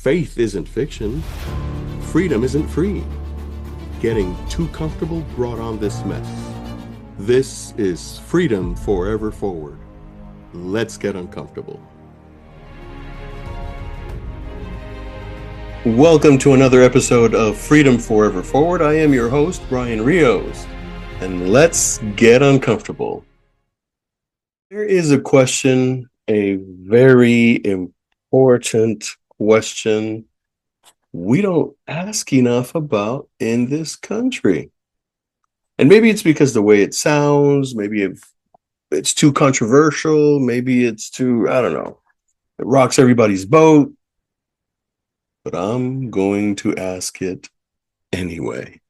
Faith isn't fiction. Freedom isn't free. Getting too comfortable brought on this mess. This is Freedom Forever Forward. Let's get uncomfortable. Welcome to another episode of Freedom Forever Forward. I am your host, Brian Rios, and let's get uncomfortable. There is a question, a very important question we don't ask enough about in this country. And maybe it's because the way it sounds, maybe it's too controversial, maybe it's too, I don't know, it rocks everybody's boat. But I'm going to ask it anyway.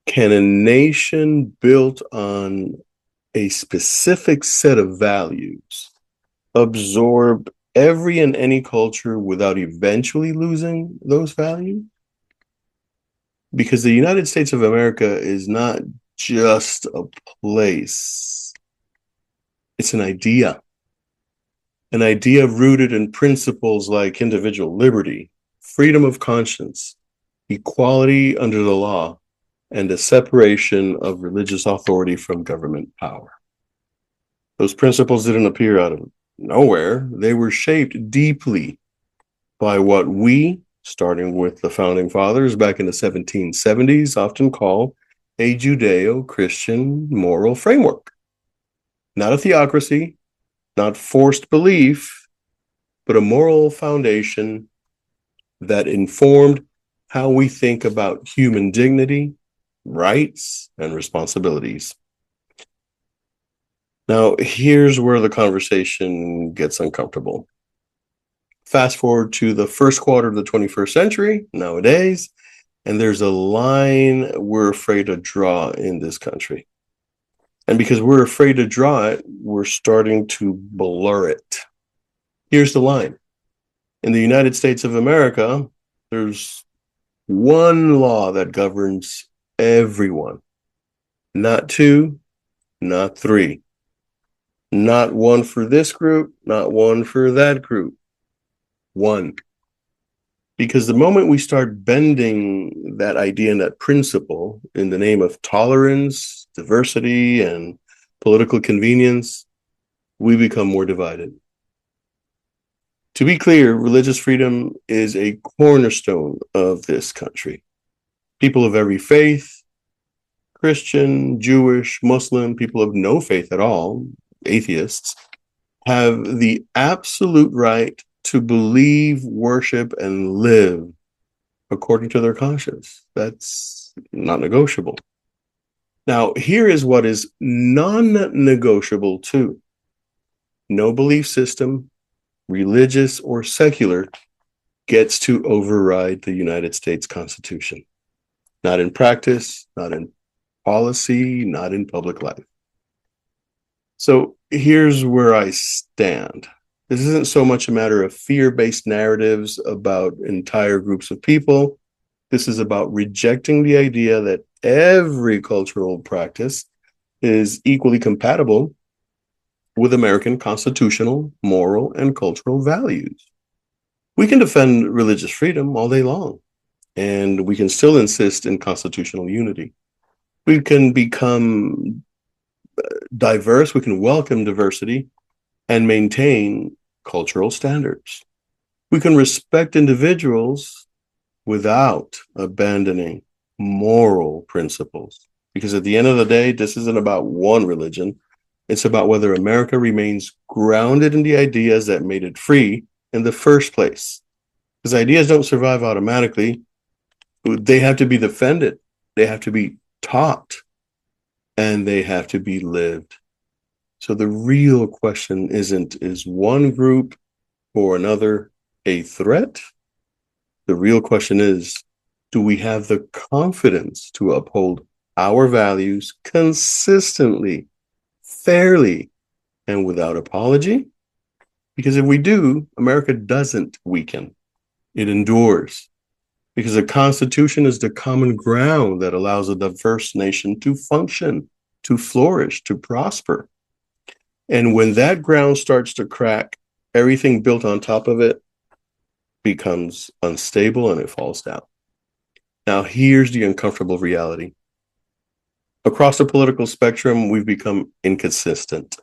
Can a nation built on a specific set of values absorb every and any culture without eventually losing those values? Because the United States of America is not just a place. It's an idea rooted in principles like individual liberty, freedom of conscience, equality under the law, and a separation of religious authority from government power. Those principles didn't appear out of nowhere. They were shaped deeply by what we, starting with the founding fathers back in the 1770s, often call a Judeo-Christian moral framework. Not a theocracy, not forced belief, but a moral foundation that informed how we think about human dignity, rights, and responsibilities. Now, here's where the conversation gets uncomfortable. Fast forward to the first quarter of the 21st century, nowadays, and there's a line we're afraid to draw in this country. And because we're afraid to draw it, we're starting to blur it. Here's the line. In the United States of America, there's one law that governs everyone. Not two, not three. Not one for this group, not one for that group. One. Because the moment we start bending that idea and that principle in the name of tolerance, diversity, and political convenience, we become more divided. To be clear, religious freedom is a cornerstone of this country. People of every faith, Christian, Jewish, Muslim, people of no faith at all, atheists, have the absolute right to believe, worship, and live according to their conscience. That's not negotiable. Now, here is what is non-negotiable too. No belief system, religious or secular, gets to override the United States Constitution. Not in practice, not in policy, not in public life. So here's where I stand. This isn't so much a matter of fear-based narratives about entire groups of people. This is about rejecting the idea that every cultural practice is equally compatible with American constitutional, moral, and cultural values. We can defend religious freedom all day long, and we can still insist in constitutional unity. We can become diverse, we can welcome diversity, and maintain cultural standards. We can respect individuals without abandoning moral principles. Because at the end of the day, this isn't about one religion. It's about whether America remains grounded in the ideas that made it free in the first place. Because ideas don't survive automatically. They have to be defended. They have to be taught. And they have to be lived. So the real question isn't, is one group or another a threat? The real question is, do we have the confidence to uphold our values consistently, fairly, and without apology? Because if we do, America doesn't weaken. It endures. Because the Constitution is the common ground that allows a diverse nation to function, to flourish, to prosper. And when that ground starts to crack, everything built on top of it becomes unstable and it falls down. Now, here's the uncomfortable reality. Across the political spectrum, we've become inconsistent.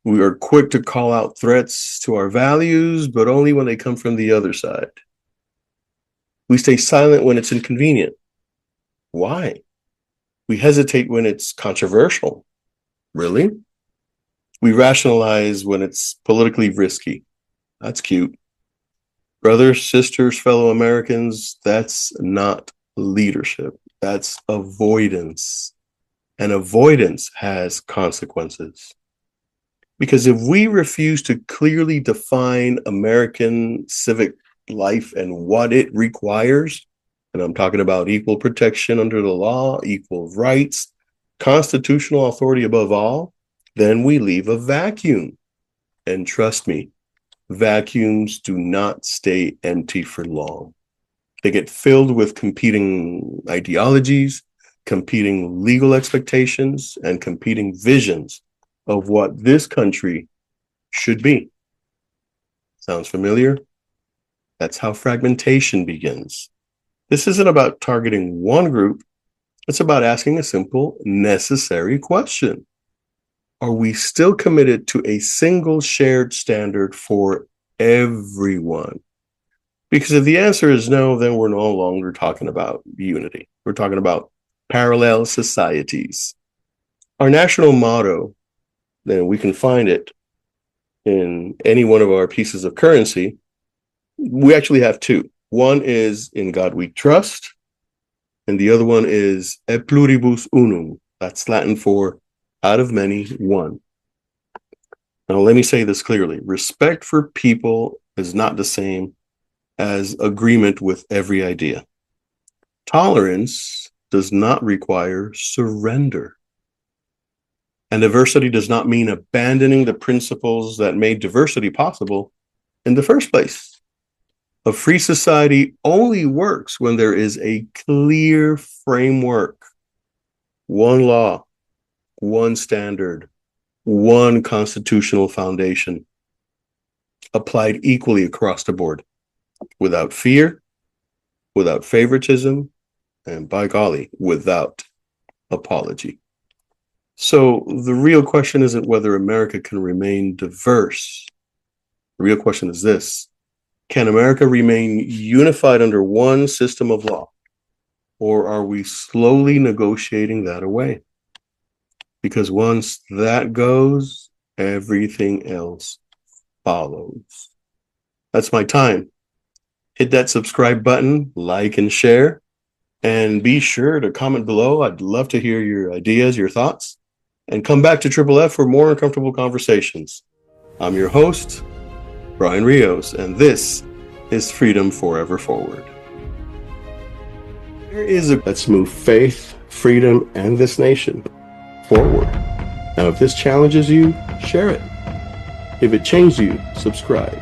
We are quick to call out threats to our values, but only when they come from the other side. We stay silent when it's inconvenient. Why? We hesitate when it's controversial. Really? We rationalize when it's politically risky. That's cute. Brothers, sisters, fellow Americans, that's not leadership. That's avoidance. And avoidance has consequences. Because if we refuse to clearly define American civic life and what it requires, and I'm talking about equal protection under the law, equal rights, constitutional authority above all, then we leave a vacuum. And trust me, vacuums do not stay empty for long. They get filled with competing ideologies, competing legal expectations, and competing visions of what this country should be. Sounds familiar? That's how fragmentation begins. This isn't about targeting one group. It's about asking a simple, necessary question. Are we still committed to a single shared standard for everyone? Because if the answer is no, then we're no longer talking about unity. We're talking about parallel societies. Our national motto, then we can find it in any one of our pieces of currency. We actually have two. One is "In God We Trust," and the other one is "Et pluribus unum." That's Latin for "out of many, one." Now, let me say this clearly. Respect for people is not the same as agreement with every idea. Tolerance does not require surrender. And diversity does not mean abandoning the principles that made diversity possible in the first place. A free society only works when there is a clear framework, one law, one standard, one constitutional foundation, applied equally across the board, without fear, without favoritism, and by golly, without apology. So the real question isn't whether America can remain diverse. The real question is this: can America remain unified under one system of law? Or are we slowly negotiating that away? Because once that goes, everything else follows. That's my time. Hit that subscribe button, like and share, and be sure to comment below. I'd love to hear your ideas, your thoughts, and come back to Triple F for more uncomfortable conversations. I'm your host, Brian Rios, and this is Freedom Forever Forward. Let's move faith, freedom, and this nation forward. Now, if this challenges you, share it. If it changed you, subscribe.